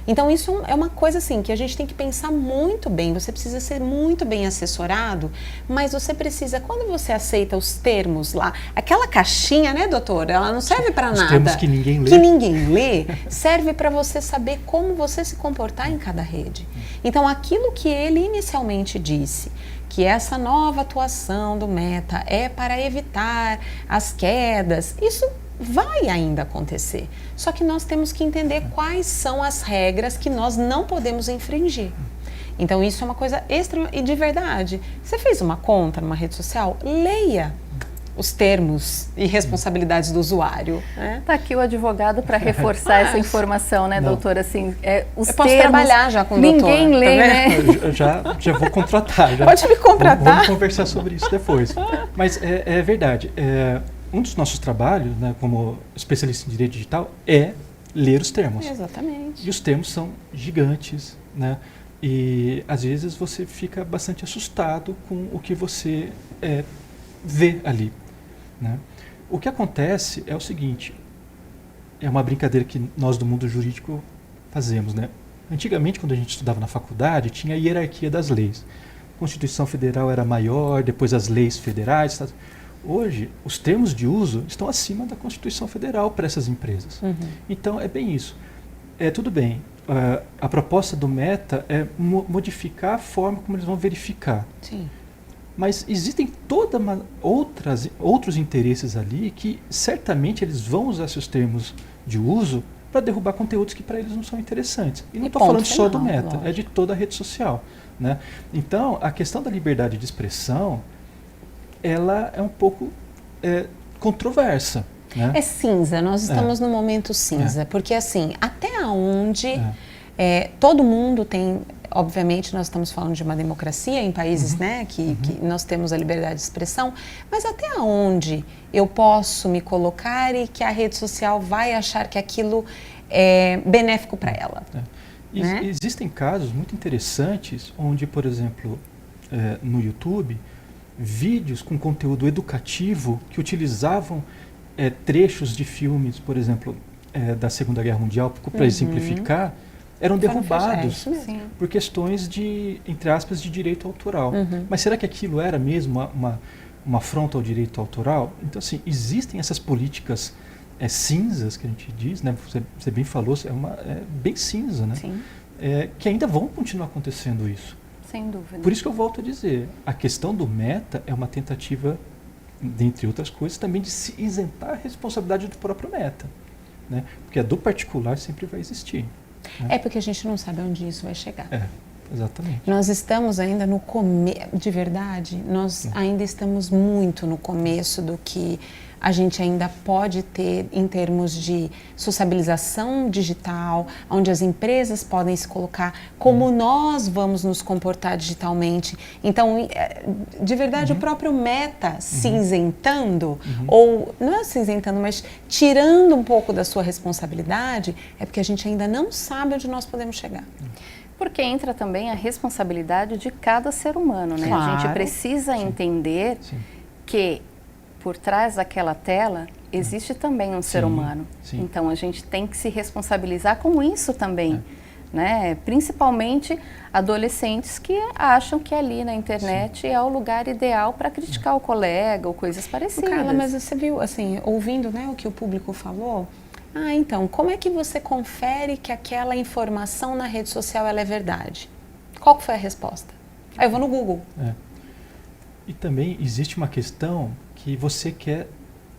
Então, isso é uma coisa assim que a gente tem que pensar muito bem. Você precisa ser muito bem assessorado, mas você precisa, quando você aceita os termos lá, aquela caixinha, né, doutora? Ela não serve para nada. Os termos que ninguém lê. Que ninguém lê, serve para você saber como você se comportar em cada rede. Então, aquilo que ele inicialmente disse, que essa nova atuação do Meta é para evitar as quedas, isso vai ainda acontecer. Só que nós temos que entender quais são as regras que nós não podemos infringir. Então isso é uma coisa extra e de verdade. Você fez uma conta numa rede social? Leia os termos e responsabilidades do usuário. Né? Tá aqui o advogado para reforçar essa informação, né, doutora? Assim, os eu posso termos, trabalhar já com o doutor. Ninguém lê, né? Eu já vou contratar. Pode me contratar. Vamos conversar sobre isso depois. Mas é verdade. Um dos nossos trabalhos, né, como especialista em direito digital, é ler os termos. Exatamente. E os termos são gigantes, né? E às vezes você fica bastante assustado com o que você vê ali, né? O que acontece é o seguinte, é uma brincadeira que nós do mundo jurídico fazemos, né? Antigamente, quando a gente estudava na faculdade, tinha a hierarquia das leis. A Constituição Federal era maior, depois as leis federais. Hoje, os termos de uso estão acima da Constituição Federal para essas empresas. Então, é bem isso. Tudo bem, a proposta do Meta é modificar a forma como eles vão verificar. Sim. Mas existem outros interesses ali que certamente eles vão usar seus termos de uso para derrubar conteúdos que para eles não são interessantes. E não estou falando só do Meta, é de toda a rede social, né? Então, a questão da liberdade de expressão, ela é um pouco controversa. Né? É cinza, nós estamos num momento cinza, porque assim, até onde todo mundo tem, obviamente nós estamos falando de uma democracia em países né, que nós temos a liberdade de expressão, mas até onde eu posso me colocar e que a rede social vai achar que aquilo é benéfico para ela? Né? Existem casos muito interessantes onde, por exemplo, no YouTube, vídeos com conteúdo educativo que utilizavam trechos de filmes, por exemplo, da Segunda Guerra Mundial, para exemplificar, eram derrubados por questões de, entre aspas, de direito autoral. Mas será que aquilo era mesmo uma afronta ao direito autoral? Então, assim, existem essas políticas cinzas, que a gente diz, né? Você bem falou, é bem cinza, né? Que ainda vão continuar acontecendo isso. Sem dúvida. Por isso que eu volto a dizer, a questão do Meta é uma tentativa, dentre outras coisas, também de se isentar a responsabilidade do próprio Meta, né? Porque a do particular sempre vai existir. Né? Porque a gente não sabe onde isso vai chegar. Exatamente. Nós estamos ainda no começo, de verdade, nós ainda estamos muito no começo do que a gente ainda pode ter em termos de sociabilização digital, onde as empresas podem se colocar, como nós vamos nos comportar digitalmente. Então, de verdade, o próprio Meta se isentando, ou não é se isentando, mas tirando um pouco da sua responsabilidade, é porque a gente ainda não sabe onde nós podemos chegar. Porque entra também a responsabilidade de cada ser humano, né? Claro. A gente precisa entender que por trás daquela tela existe também um ser humano. Então a gente tem que se responsabilizar com isso também, né? Principalmente adolescentes que acham que ali na internet é o lugar ideal para criticar o colega ou coisas parecidas. Carla, mas você viu, assim, ouvindo, né, o que o público falou? Então, como é que você confere que aquela informação na rede social ela é verdade? Qual foi a resposta? Eu vou no Google. E também existe uma questão que você quer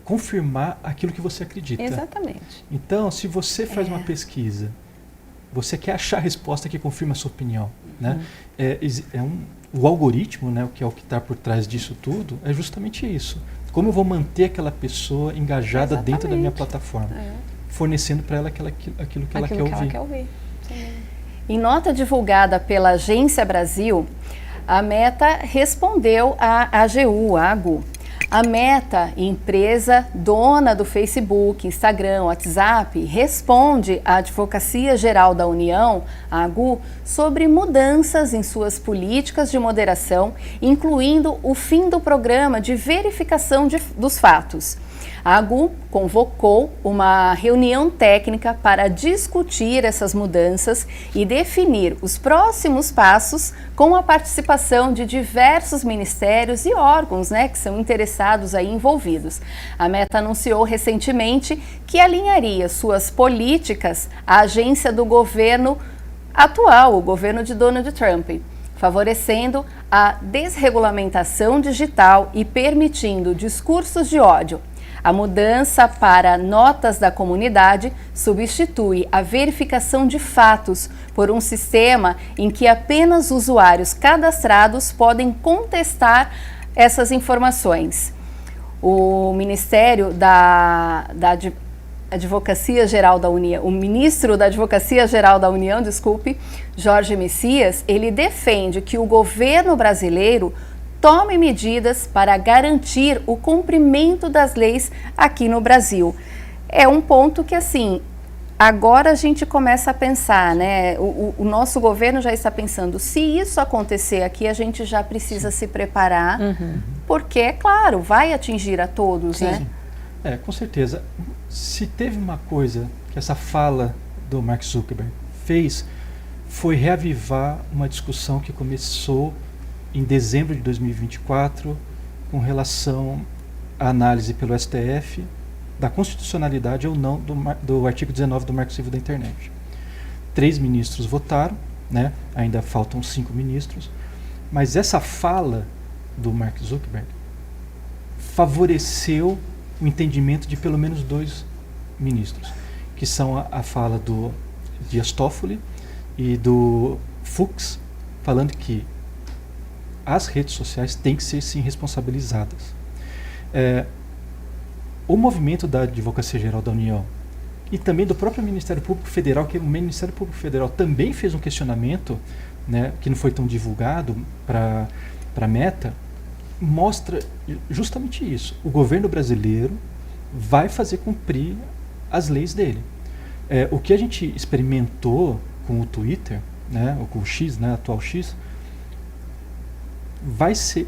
confirmar aquilo que você acredita. Exatamente. Então, se você faz uma pesquisa, você quer achar a resposta que confirma a sua opinião, né? O algoritmo, né, que é o que está por trás disso tudo, é justamente isso. Como eu vou manter aquela pessoa engajada dentro da minha plataforma, fornecendo para ela aquilo que ela quer ouvir. Em nota divulgada pela Agência Brasil, a Meta respondeu à AGU. A Meta, empresa dona do Facebook, Instagram, WhatsApp, responde à Advocacia Geral da União, a AGU, sobre mudanças em suas políticas de moderação, incluindo o fim do programa de verificação dos fatos. A AGU convocou uma reunião técnica para discutir essas mudanças e definir os próximos passos com a participação de diversos ministérios e órgãos, né, que são interessados aí envolvidos. A Meta anunciou recentemente que alinharia suas políticas à agência do governo atual, o governo de Donald Trump, favorecendo a desregulamentação digital e permitindo discursos de ódio. A mudança para notas da comunidade substitui a verificação de fatos por um sistema em que apenas usuários cadastrados podem contestar essas informações. O Ministério da Advocacia Geral da União, o ministro da Advocacia Geral da União, Jorge Messias, ele defende que o governo brasileiro tome medidas para garantir o cumprimento das leis aqui no Brasil. É um ponto que, assim, agora a gente começa a pensar, né? O nosso governo já está pensando, se isso acontecer aqui, a gente já precisa se preparar, porque, é claro, vai atingir a todos, né? Com certeza. Se teve uma coisa que essa fala do Mark Zuckerberg fez, foi reavivar uma discussão que começou em dezembro de 2024, com relação à análise pelo STF da constitucionalidade ou não do artigo 19 do Marco Civil da Internet. 3 ministros votaram, né? Ainda faltam 5 ministros, mas essa fala do Mark Zuckerberg favoreceu o entendimento de pelo menos 2 ministros, que são a fala do Dias Toffoli e do Fux, falando que as redes sociais têm que ser, sim, responsabilizadas. O movimento da Advocacia Geral da União e também do próprio Ministério Público Federal, que o Ministério Público Federal também fez um questionamento, né, que não foi tão divulgado para a Meta, mostra justamente isso. O governo brasileiro vai fazer cumprir as leis dele. O que a gente experimentou com o Twitter, né, ou com o X, né, atual X,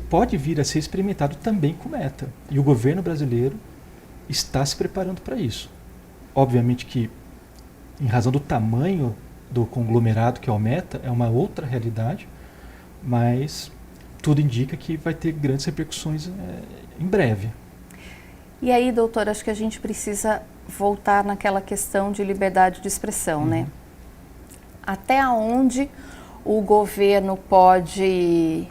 pode vir a ser experimentado também com Meta. E o governo brasileiro está se preparando para isso. Obviamente que, em razão do tamanho do conglomerado que é o Meta, é uma outra realidade, mas tudo indica que vai ter grandes repercussões em breve. E aí, doutor, acho que a gente precisa voltar naquela questão de liberdade de expressão, né? Até onde o governo pode...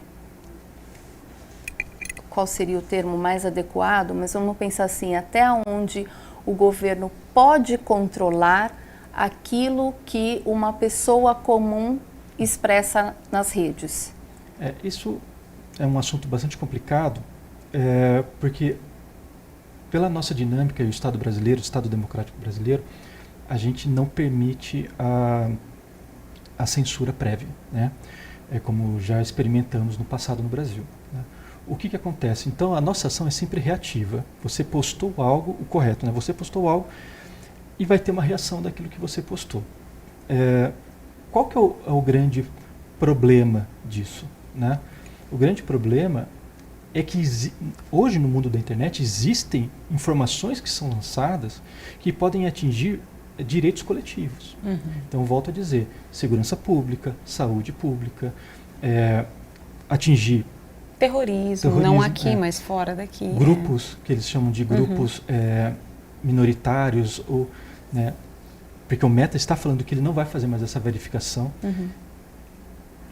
Qual seria o termo mais adequado? Mas vamos pensar assim, até onde o governo pode controlar aquilo que uma pessoa comum expressa nas redes? Isso é um assunto bastante complicado, porque pela nossa dinâmica, o Estado brasileiro, o Estado democrático brasileiro, a gente não permite a censura prévia, né? Como já experimentamos no passado no Brasil, né? O que acontece? Então, a nossa ação é sempre reativa. Você postou algo, o correto, né? Você postou algo e vai ter uma reação daquilo que você postou. Qual que é o grande problema disso, né? O grande problema é que hoje no mundo da internet existem informações que são lançadas que podem atingir direitos coletivos. Então, volto a dizer, segurança pública, saúde pública, atingir terrorismo, não aqui, mas fora daqui. Grupos, que eles chamam de grupos minoritários, ou, né, porque o Meta está falando que ele não vai fazer mais essa verificação.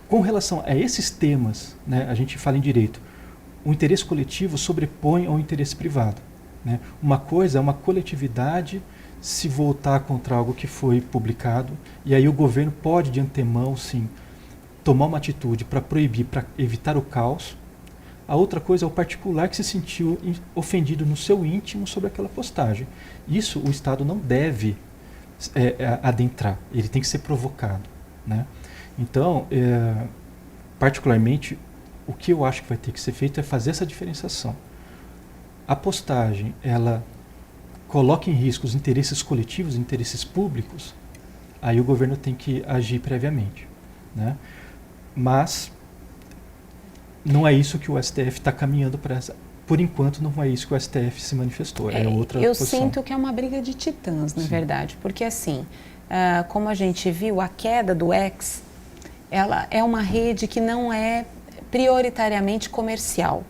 Com relação a esses temas, né, a gente fala em direito, o interesse coletivo sobrepõe ao interesse privado, né? Uma coisa é uma coletividade se voltar contra algo que foi publicado, e aí o governo pode, de antemão, sim, tomar uma atitude para proibir, para evitar o caos. A outra coisa é o particular que se sentiu ofendido no seu íntimo sobre aquela postagem. Isso o Estado não deve adentrar, ele tem que ser provocado, né? Então, particularmente, o que eu acho que vai ter que ser feito é fazer essa diferenciação. A postagem, ela coloca em risco os interesses coletivos, os interesses públicos, aí o governo tem que agir previamente, né? Mas não é isso que o STF está caminhando para essa. Por enquanto, não é isso que o STF se manifestou. É outra eu posição. sinto que é uma briga de titãs, na verdade, porque assim, como a gente viu, a queda do X, ela é uma rede que não é prioritariamente comercial.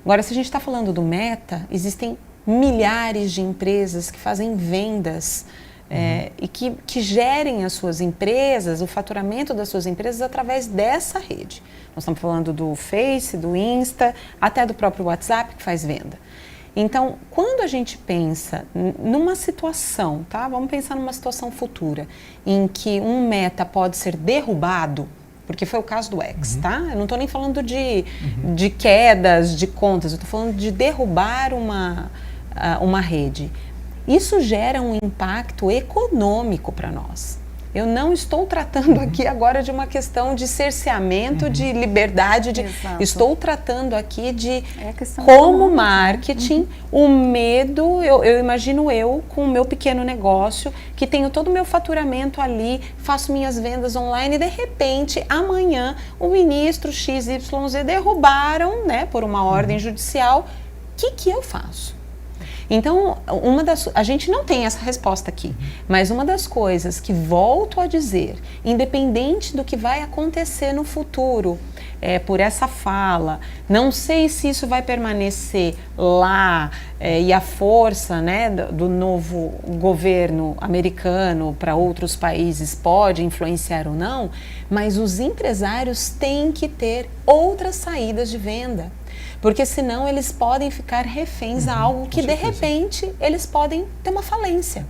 Agora, se a gente está falando do Meta, existem milhares de empresas que fazem vendas e que gerem as suas empresas, o faturamento das suas empresas através dessa rede. Nós estamos falando do Face, do Insta, até do próprio WhatsApp que faz venda. Então, quando a gente pensa numa situação, tá? Vamos pensar numa situação futura, em que um Meta pode ser derrubado, porque foi o caso do X, tá? Eu não estou nem falando de quedas de contas, eu estou falando de derrubar uma rede. Isso gera um impacto econômico para nós. Eu não estou tratando aqui agora de uma questão de cerceamento, de liberdade, estou tratando aqui de como marketing, o medo, eu imagino eu com o meu pequeno negócio, que tenho todo o meu faturamento ali, faço minhas vendas online e de repente amanhã o ministro XYZ derrubaram, né, por uma ordem judicial, o que eu faço? Então, a gente não tem essa resposta aqui, mas uma das coisas que volto a dizer, independente do que vai acontecer no futuro, por essa fala, não sei se isso vai permanecer lá e a força, né, do novo governo americano para outros países pode influenciar ou não, mas os empresários têm que ter outras saídas de venda. Porque senão eles podem ficar reféns a algo que de repente eles podem ter uma falência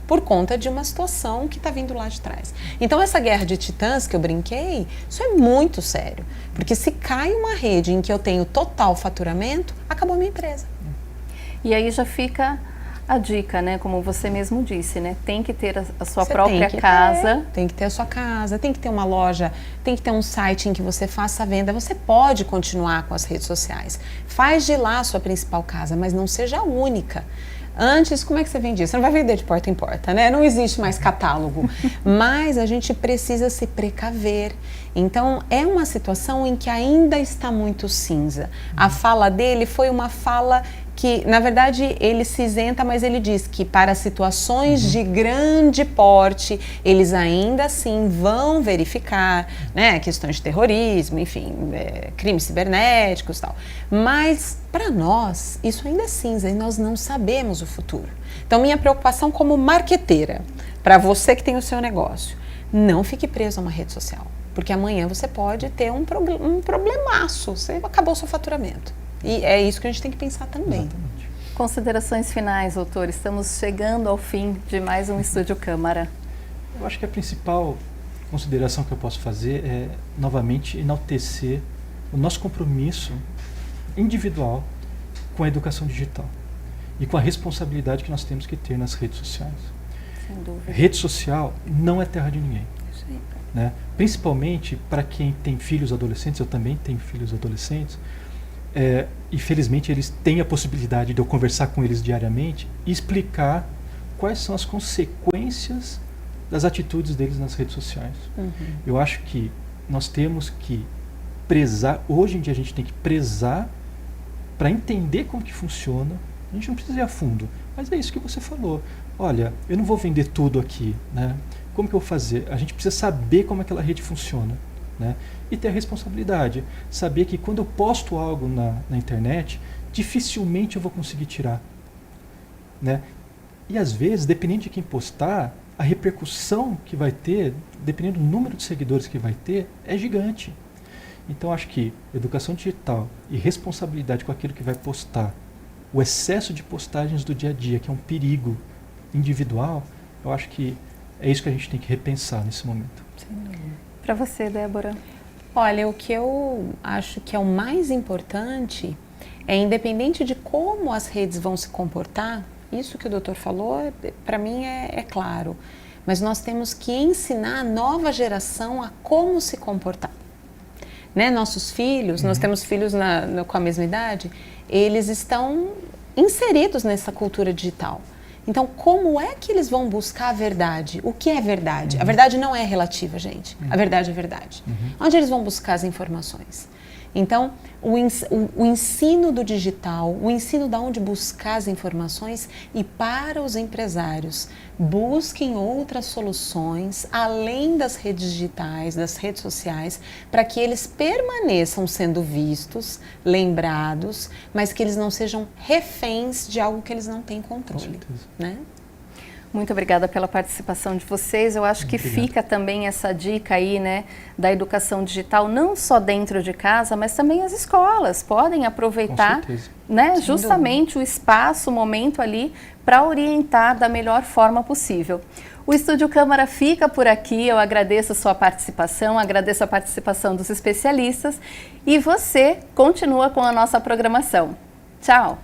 por conta de uma situação que está vindo lá de trás. Então essa guerra de titãs que eu brinquei, isso é muito sério. Porque se cai uma rede em que eu tenho total faturamento, acabou a minha empresa. E aí já fica a dica, né? Como você mesmo disse, né? Tem que ter a sua própria casa. Tem que ter a sua casa, tem que ter uma loja, tem que ter um site em que você faça a venda. Você pode continuar com as redes sociais. Faz de lá a sua principal casa, mas não seja a única. Antes, como é que você vendia? Você não vai vender de porta em porta, né? Não existe mais catálogo. Mas a gente precisa se precaver. Então, é uma situação em que ainda está muito cinza. A fala dele foi uma fala que, na verdade, ele se isenta, mas ele diz que para situações de grande porte, eles ainda assim vão verificar, né, questões de terrorismo, enfim, crimes cibernéticos e tal. Mas, para nós, isso ainda é cinza e nós não sabemos o futuro. Então, minha preocupação como marqueteira, para você que tem o seu negócio, não fique preso a uma rede social, porque amanhã você pode ter um problemaço, você acabou o seu faturamento. E é isso que a gente tem que pensar também. Exatamente. Considerações finais, doutor. Estamos chegando ao fim de mais um Estúdio Câmara. Eu acho que a principal consideração que eu posso fazer é, novamente, enaltecer o nosso compromisso individual com a educação digital e com a responsabilidade que nós temos que ter nas redes sociais. Sem dúvida. Rede social não é terra de ninguém. Né? Principalmente para quem tem filhos adolescentes, eu também tenho filhos adolescentes, e felizmente eles têm a possibilidade de eu conversar com eles diariamente e explicar quais são as consequências das atitudes deles nas redes sociais. Eu acho que nós temos que prezar, hoje em dia a gente tem que prezar para entender como que funciona. A gente não precisa ir a fundo, mas é isso que você falou. Olha, eu não vou vender tudo aqui, né? Como que eu vou fazer? A gente precisa saber como aquela rede funciona, né? E ter a responsabilidade, saber que quando eu posto algo na internet, dificilmente eu vou conseguir tirar, né? E às vezes, dependendo de quem postar, a repercussão que vai ter, dependendo do número de seguidores que vai ter, é gigante. Então acho que educação digital e responsabilidade com aquilo que vai postar o excesso de postagens do dia a dia, que é um perigo individual, eu acho que é isso que a gente tem que repensar nesse momento. Para você, Débora? Olha, o que eu acho que é o mais importante é, independente de como as redes vão se comportar, isso que o doutor falou, para mim é claro, mas nós temos que ensinar a nova geração a como se comportar. Né? Nossos filhos, nós temos filhos com a mesma idade, eles estão inseridos nessa cultura digital. Então, como é que eles vão buscar a verdade? O que é verdade? A verdade não é relativa, gente. A verdade é verdade. Onde eles vão buscar as informações? Então, o ensino do digital, o ensino de onde buscar as informações, e para os empresários, busquem outras soluções além das redes digitais, das redes sociais, para que eles permaneçam sendo vistos, lembrados, mas que eles não sejam reféns de algo que eles não têm controle, né? Muito obrigada pela participação de vocês. Eu acho que fica também essa dica aí, né, da educação digital, não só dentro de casa, mas também as escolas podem aproveitar, né, justamente o espaço, o momento ali, para orientar da melhor forma possível. O Estúdio Câmara fica por aqui. Eu agradeço a sua participação, agradeço a participação dos especialistas e você continua com a nossa programação. Tchau!